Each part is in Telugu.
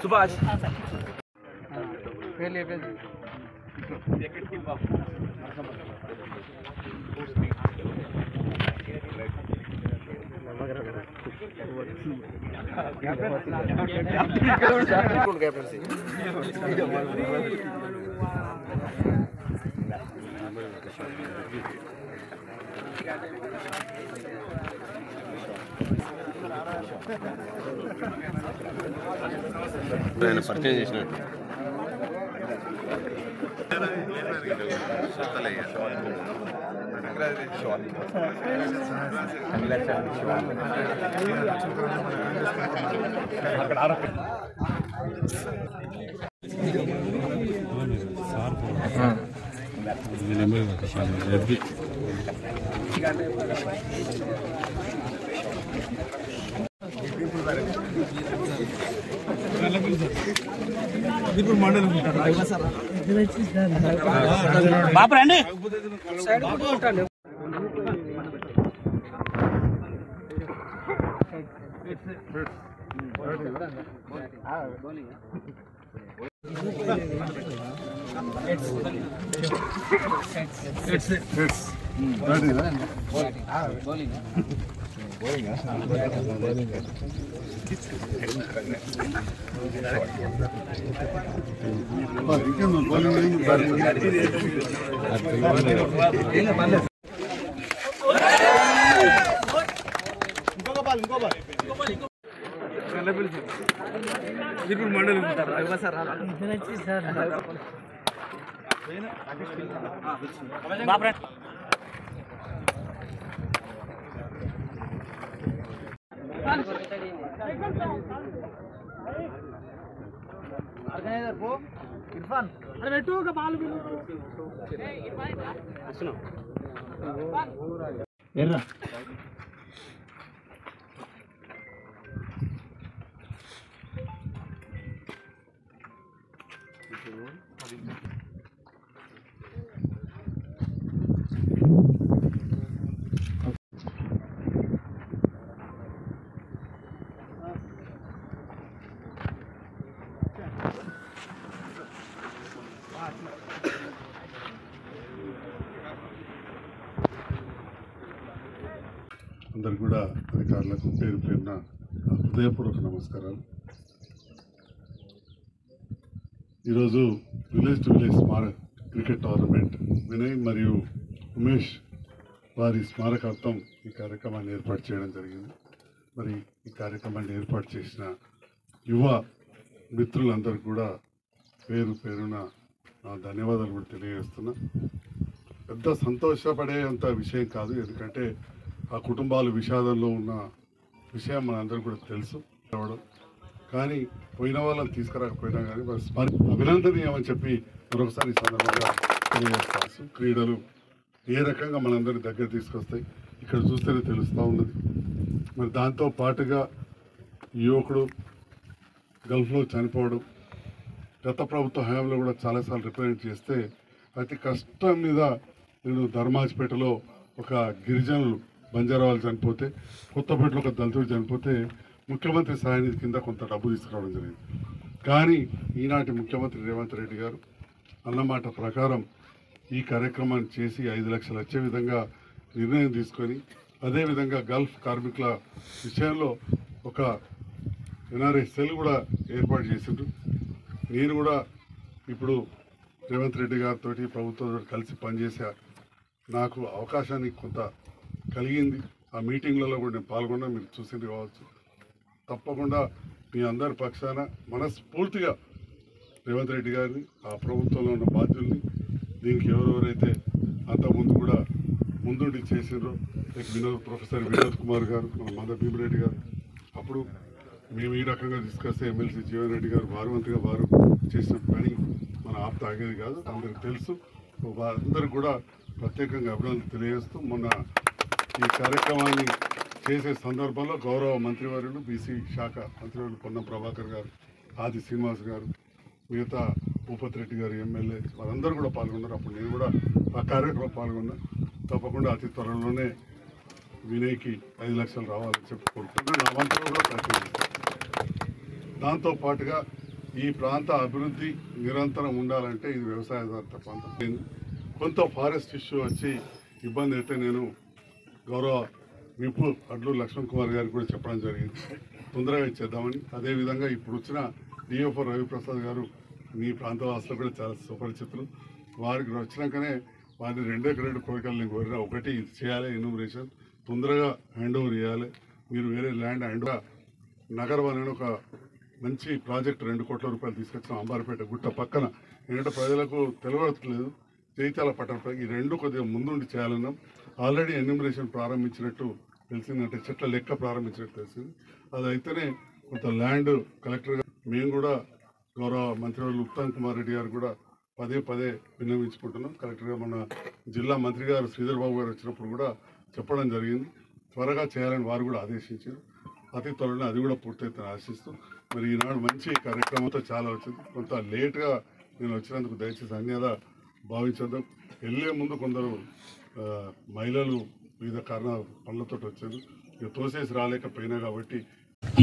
సుభాష్ పరిచయం చేసినట్టు బాపు రండి ఇర్ఫాన్ ఎర్ర అందరు కూడా అధికారులకు పేరు పేరున హృదయపూర్వక నమస్కారాలు. ఈరోజు విలేజ్ టు విలేజ్ స్మారక క్రికెట్ టోర్నమెంట్ వినయ్ మరియు ఉమేష్ వారి స్మారకార్థం ఈ కార్యక్రమాన్ని ఏర్పాటు చేయడం జరిగింది. మరి ఈ కార్యక్రమాన్ని ఏర్పాటు చేసిన యువ మిత్రులందరూ కూడా పేరు పేరున ధన్యవాదాలు కూడా తెలియజేస్తున్నా. పెద్ద సంతోషపడే అంత విషయం కాదు, ఎందుకంటే ఆ కుటుంబాలు విషాదంలో ఉన్న విషయం మనందరూ కూడా తెలుసు. కానీ పోయిన వాళ్ళని తీసుకురాకపోయినా కానీ మరి అభినందనీయమని చెప్పి మరొకసారి ఈ సందర్భంగా తెలియజేస్తాను. క్రీడలు ఏ రకంగా మనందరినీ దగ్గర తీసుకొస్తాయి ఇక్కడ చూస్తేనే తెలుస్తూ ఉన్నది. మరి దాంతో పాటుగా యువకుడు గల్ఫ్లో చనిపోవడం గత ప్రభుత్వ హయాంలో కూడా చాలాసార్లు రిప్రజెంట్ చేస్తే అతి కష్టం మీద నేను ధర్మాజ్పేటలో ఒక గిరిజనులు బంజారా వాళ్ళు చనిపోతే, కొత్తపేటలో ఒక దళితుడు చనిపోతే ముఖ్యమంత్రి సహాయనిధి కింద కొంత డబ్బు తీసుకురావడం జరిగింది. కానీ ఈనాటి ముఖ్యమంత్రి రేవంత్ రెడ్డి గారు అన్నమాట ప్రకారం ఈ కార్యక్రమాన్ని చేసి 5 లక్షలు వచ్చే విధంగా నిర్ణయం తీసుకొని, అదేవిధంగా గల్ఫ్ కార్మికుల విషయంలో ఒక ఎన్ఆర్ఐ సెల్ కూడా ఏర్పాటు చేసిండ్రు. నేను కూడా ఇప్పుడు రేవంత్ రెడ్డి గారితో ప్రభుత్వంతో కలిసి పనిచేసే నాకు అవకాశాన్ని కొంత కలిగింది. ఆ మీటింగ్లలో కూడా నేను పాల్గొన్నా, మీరు చూసింది కావచ్చు. తప్పకుండా మీ అందరి పక్షాన మనస్ఫూర్తిగా రేవంత్ రెడ్డి గారిని, ఆ ప్రభుత్వంలో ఉన్న బాధ్యుల్ని, దీనికి ఎవరెవరైతే అంతకుముందు కూడా ముందుండి చేసిండ్రో, ప్రొఫెసర్ వినోద్ కుమార్ గారు, మన మంద భీమిరెడ్డి గారు, అప్పుడు మేము ఈ రకంగా తీసుకొస్తే ఎమ్మెల్సీ జీవన్ రెడ్డి గారు వారవంతిగా వారు చేసిన పని మన ఆప్త ఆగేది కాదు, అందరికి తెలుసు. వారందరికీ కూడా ప్రత్యేకంగా అభినందనలు తెలియజేస్తూ, మొన్న ఈ కార్యక్రమాన్ని చేసే సందర్భంలో గౌరవ మంత్రివర్యులు బీసీ శాఖ మంత్రివర్యులు పొన్నం ప్రభాకర్ గారు, ఆది శ్రీనివాస్ గారు, మిగతా భూపతి రెడ్డి గారు ఎమ్మెల్యే వారందరూ కూడా పాల్గొన్నారు. అప్పుడు నేను కూడా ఆ కార్యక్రమం పాల్గొన్నా. తప్పకుండా అతి త్వరలోనే వినయ్కి 5 లక్షలు రావాలని చెప్పుకుంటున్నాను. నా వంతులో కూడా ప్రయత్నిస్తాను. దాంతోపాటుగా ఈ ప్రాంత అభివృద్ధి నిరంతరం ఉండాలంటే ఇది వ్యవసాయాధారిత ప్రాంతం. కొంత ఫారెస్ట్ ఇష్యూ వచ్చి ఇబ్బంది అయితే నేను గౌరవ విప్ అడ్లూరు లక్ష్మణ్ కుమార్ గారికి కూడా చెప్పడం జరిగింది, తొందరగా ఇచ్చేద్దామని. అదేవిధంగా ఇప్పుడు వచ్చిన డిఓ రవిప్రసాద్ గారు మీ ప్రాంత వాసులు కూడా చాలా సుపరిచితులు. వారికి వచ్చినాకనే వారిని 2 కోరికలు నేను కోరిన. ఒకటి ఇది చేయాలి, ఎన్యూమరేషన్ తొందరగా హ్యాండ్ ఓవర్ చేయాలి. మీరు వేరే ల్యాండ్ హ్యాండ్ నగరం అనే ఒక మంచి ప్రాజెక్ట్ 2 కోట్ల రూపాయలు తీసుకొచ్చిన అంబారిపేట గుట్ట పక్కన. ఎందుకంటే ప్రజలకు తెలియట్లేదు, జైత్యాల పట్టణ ఈ 2 కొద్దిగా ముందుండి చేయాలన్నాం. ఆల్రెడీ ఎన్యూమరేషన్ ప్రారంభించినట్టు తెలిసిందంటే చెట్ల లెక్క ప్రారంభించినట్టు తెలిసింది. అది అయితేనే కొంత ల్యాండ్ కలెక్టర్గా మేము కూడా గౌరవ మంత్రివర్యులు ఉత్తమ్ కుమార్ రెడ్డి గారు కూడా పదే విన్నవించుకుంటున్నాం. కలెక్టర్గా మన జిల్లా మంత్రి గారు శ్రీధర్ బాబు గారు వచ్చినప్పుడు కూడా చెప్పడం జరిగింది, త్వరగా చేయాలని వారు కూడా ఆదేశించారు. అతి త్వరలో అది కూడా పూర్తయితే ఆశిస్తూ మరి ఈనాడు మంచి కార్యక్రమంతో చాలా వచ్చింది. కొంత లేట్గా నేను వచ్చినందుకు దయచేసి అన్యదా భావించద్దాం. వెళ్ళే ముందు కొందరు మహిళలు వివిధ కారణాల పనులతో వచ్చారు, ఇక తోసేసి రాలేకపోయినా కాబట్టి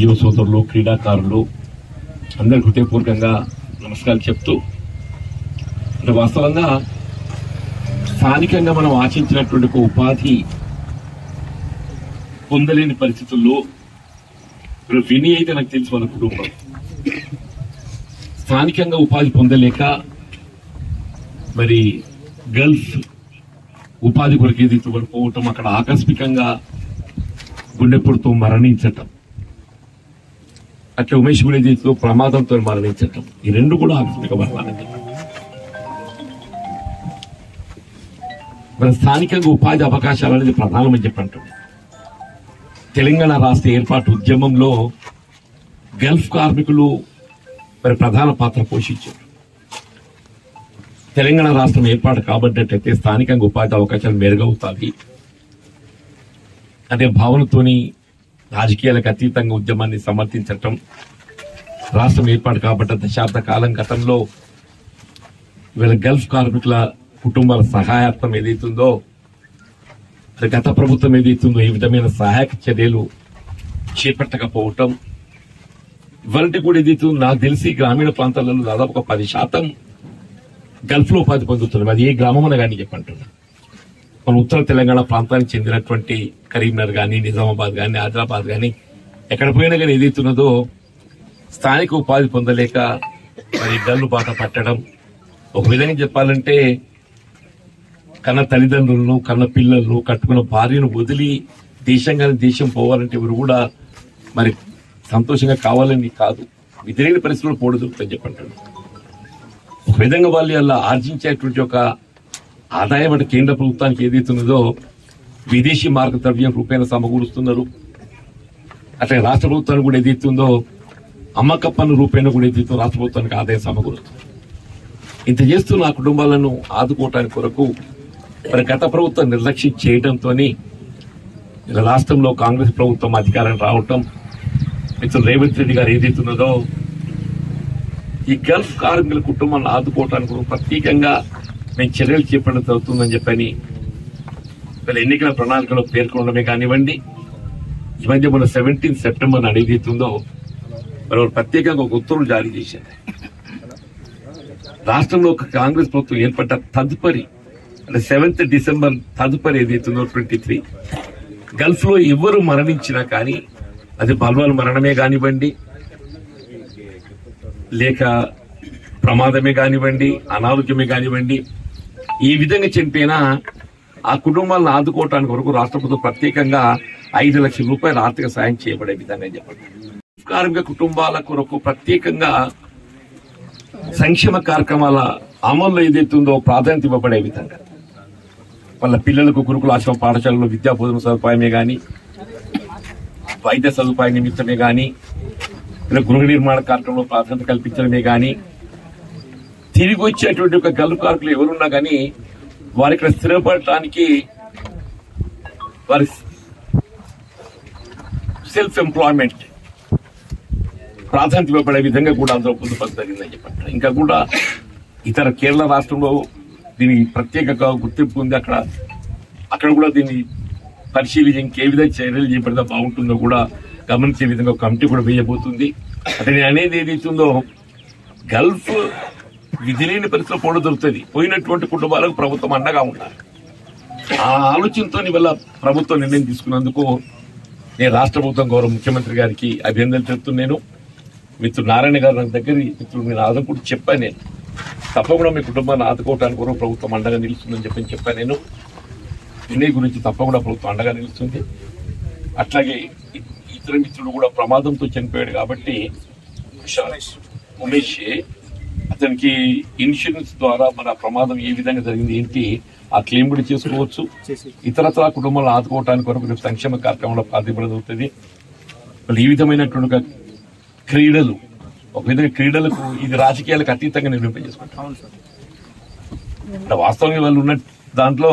యువ సోదరులు, క్రీడాకారులు అందరి హృదయపూర్వకంగా నమస్కారాలు చెప్తూ, అంటే వాస్తవంగా స్థానికంగా మనం ఆశించినటువంటి ఒక ఉపాధి పొందలేని పరిస్థితుల్లో ఇప్పుడు విని అయితే నాకు తెలుసు మన కుటుంబం స్థానికంగా ఉపాధి పొందలేక మరి గల్ఫ్ ఉపాధి కొరకు ఏదైతే పోవటం, అక్కడ ఆకస్మికంగా గుండెపోటుతో మరణించటం, అట్లా ఉమేష్ గుడితో ప్రమాదంతో మరణించటం, ఈ 2 కూడా ఆకస్మిక మరణాలు. మన స్థానికంగా ఉపాధి అవకాశాలు అనేది ప్రధానమని చెప్పంటాం. తెలంగాణ రాష్ట్ర ఏర్పాటు ఉద్యమంలో గల్ఫ్ కార్మికులు మరి ప్రధాన పాత్ర పోషించారు. తెలంగాణ రాష్ట్రం ఏర్పాటు కాబట్టినట్టయితే స్థానికంగా ఉపాధి అవకాశాలు మెరుగవుతాయి అనే భావనతోని రాజకీయాలకు అతీతంగా ఉద్యమాన్ని సమర్థించటం, రాష్ట్రం ఏర్పాటు కాబట్టి దశాబ్ద కాలం గతంలో వీళ్ళ గల్ఫ్ కార్మికుల కుటుంబాల సహాయార్థం ఏదైతుందో, గత ప్రభుత్వం ఏదైతుందో ఈ విధమైన సహాయక చర్యలు చేపట్టకపోవటం, ఇవాళ కూడా ఏదైతుందో నాకు తెలిసి గ్రామీణ ప్రాంతాలలో దాదాపు ఒక 10% గల్ఫ్ లో ఉపాధి పొందుతున్నాం. అది ఏ గ్రామం కానీ చెప్పంటున్నా. మన ఉత్తర తెలంగాణ ప్రాంతానికి చెందినటువంటి కరీంనగర్ కానీ, నిజామాబాద్ కానీ, ఆదిలాబాద్ కానీ ఎక్కడ పోయినా కానీ ఏదైతున్నదో స్థానిక ఉపాధి పొందలేక మరి గల్లు బాట పట్టడం, ఒక విధంగా చెప్పాలంటే కన్న తల్లిదండ్రులను, కన్న పిల్లలను, కట్టుకున్న భార్యను వదిలి దేశంగానే దేశం పోవాలంటే ఎవరు కూడా మరి సంతోషంగా కావాలని కాదు, వ్యతిరేక పరిస్థితుల్లో పోడదుకుని చెప్పంటాడు. ఒక విధంగా వాళ్ళు అలా ఆర్జించేటువంటి ఒక ఆదాయం అంటే కేంద్ర ప్రభుత్వానికి ఏదైతున్నదో విదేశీ మార్గద్రవ్యం రూపేణ సమకూరుస్తున్నారు. అట్లాగే రాష్ట్ర ప్రభుత్వానికి కూడా ఏదైతుందో అమ్మక పన్ను రూపేణ కూడా ఏదైతుందో రాష్ట్ర ప్రభుత్వానికి ఆదాయం సమకూరుస్తుంది. ఇంత చేస్తూ నా కుటుంబాలను ఆదుకోవటానికి కొరకు మరి గత ప్రభుత్వం నిర్లక్ష్యం చేయడంతో రాష్ట్రంలో కాంగ్రెస్ ప్రభుత్వం అధికారం రావటం, మిత్రులు రేవంత్ రెడ్డి గారు ఏదైతున్నదో ఈ గల్ఫ్ కార్మికుల కుటుంబాలను ఆదుకోవటానికి ప్రత్యేకంగా మేము చర్యలు చేపట్టడం జరుగుతుందని చెప్పని వీళ్ళ ఎన్నికల ప్రణాళికలో పేర్కొనడమే కానివ్వండి, ఈ మధ్య మన 17 సెప్టెంబర్ ఏదైతుందో మరి ప్రత్యేకంగా ఒక ఉత్తర్వులు జారీ చేశారు. రాష్ట్రంలో ఒక కాంగ్రెస్ ప్రభుత్వం ఏర్పడ్డ తదుపరి అంటే 7th డిసెంబర్ తదుపరి ఏదైతుందో 23 గల్ఫ్ లో ఎవరు మరణించినా కానీ, అది బల్వాల్ మరణమే కానివ్వండి, లేక ప్రమాదమే కానివ్వండి, అనారోగ్యమే కానివ్వండి, ఈ విధంగా చనిపోయినా ఆ కుటుంబాలను ఆదుకోవటానికి వరకు రాష్ట్ర ప్రభుత్వం ప్రత్యేకంగా 5 లక్షల రూపాయల ఆర్థిక సాయం చేయబడే విధంగా చెప్పండి. కార్మిక కుటుంబాల కొరకు ప్రత్యేకంగా సంక్షేమ కార్యక్రమాల అమల్లో ఏదైతుందో ప్రాధాన్యత ఇవ్వబడే విధంగా వాళ్ళ పిల్లలకు గురుకుల ఆశ్రమ పాఠశాలలో విద్యా బోధన సదుపాయమే గాని, వైద్య సదుపాయ నిమిత్తమే గాని, గృహ నిర్మాణ కార్యక్రమంలో ప్రాధాన్యత కల్పించడమే గాని, తిరిగి వచ్చేటువంటి ఒక గల్ఫ్ కార్మికులు ఎవరున్నా గానీ వారి ఇక్కడ స్థిరపడటానికి వారి సెల్ఫ్ ఎంప్లాయ్మెంట్ ప్రాధాన్యత ఇవ్వబడే విధంగా కూడా అందులో పొందుపరచ జరిగిందని చెప్పండి. ఇంకా కూడా ఇతర కేరళ రాష్ట్రంలో దీనికి ప్రత్యేక గుర్తింపు ఉంది. అక్కడ కూడా దీన్ని పరిశీలించి ఇంకే విధంగా చర్యలు చేపడితే బాగుంటుందో కూడా గమనించే విధంగా కమిటీ కూడా వేయబోతుంది. అంటే నేను అనేది ఏదైతుందో గల్ఫ్ విధి లేని పరిస్థితిలో పోవడం దొరుకుతుంది. పోయినటువంటి కుటుంబాలకు ప్రభుత్వం అండగా ఉండాలి. ఆ ఆలోచనతో ఇవాళ ప్రభుత్వం నిర్ణయం తీసుకున్నందుకు నేను రాష్ట్ర ప్రభుత్వం గౌరవ ముఖ్యమంత్రి గారికి అభినందనలు చెప్తున్నాను. మిత్రుడు నారాయణ గారు నా దగ్గర మిత్రుడు మీరు ఆదుకుంటూ చెప్పాను. నేను తప్పకుండా మీ కుటుంబాన్ని ఆదుకోవడానికి కూడా ప్రభుత్వం అండగా నిలుస్తుందని చెప్పాను. నేను వినయ్ గురించి తప్పకుండా ప్రభుత్వం అండగా నిలుస్తుంది. అట్లాగే ఇతర మిత్రుడు కూడా ప్రమాదంతో చనిపోయాడు కాబట్టి ఉమేష్ అతనికి ఇన్సూరెన్స్ ద్వారా మన ప్రమాదం ఏ విధంగా జరిగింది ఏంటి ఆ క్లెయిమ్ కూడా చేసుకోవచ్చు. ఇతరత్ర కుటుంబాలను ఆదుకోవడానికి కొరకు సంక్షేమ కార్యక్రమంలో ప్రాతిపడుతుంది. ఈ విధమైనటువంటి క్రీడలు ఒక విధంగా క్రీడలకు ఇది రాజకీయాలకు అతీతంగా నిర్వహింపజేసుకుంటాం. వాస్తవంగా వాళ్ళు ఉన్న దాంట్లో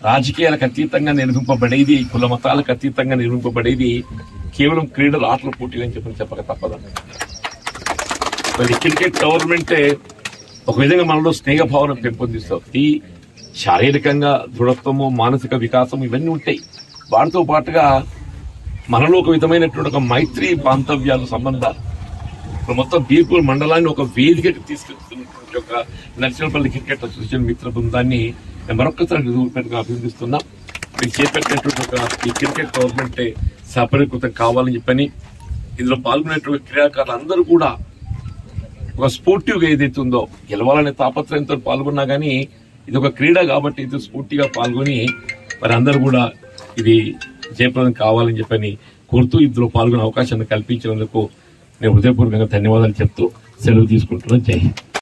రాజకీయాలకు అతీతంగా నిర్వహింపబడేది, కుల మతాలకు అతీతంగా నిర్వహింపబడేది కేవలం క్రీడలు ఆటల పోటీలు అని చెప్పక తప్పదండి. మరి క్రికెట్ టోర్నమెంటే ఒక విధంగా మనలో స్నేహ భావన పెంపొందిస్తాం. ఈ శారీరకంగా దృఢత్వము, మానసిక వికాసం ఇవన్నీ ఉంటాయి. వాటితో పాటుగా మనలో ఒక విధమైనటువంటి ఒక మైత్రి బాంధవ్యాలు, సంబంధాలు ఇప్పుడు మొత్తం బీర్పూర్ మండలాన్ని ఒక వేదికకి తీసుకెళ్తున్నటువంటి ఒక నర్సింపల్లి క్రికెట్ అసోసియేషన్ మిత్ర బృందాన్ని మరొకసారి అభినందిస్తున్నాం. మీరు చేపట్టినటువంటి ఒక ఈ క్రికెట్ టోర్నమెంట్ సఫలీకృతం కావాలని చెప్పని ఇందులో పాల్గొనేటువంటి క్రీడాకారులు అందరూ కూడా ఒక స్పోర్టివ్గా ఏదైతే ఉందో గెలవాలనే తాపత్రయంతో పాల్గొన్నా కానీ ఇది ఒక క్రీడ కాబట్టి ఇది స్ఫూర్తిగా పాల్గొని మరి అందరూ కూడా ఇది జయప్రదం కావాలని చెప్పని కోరుతూ ఇందులో పాల్గొనే అవకాశాన్ని కల్పించినందుకు నేను హృదయపూర్వకంగా ధన్యవాదాలు చెప్తూ సెలవు తీసుకుంటున్నాను. జై హింద్.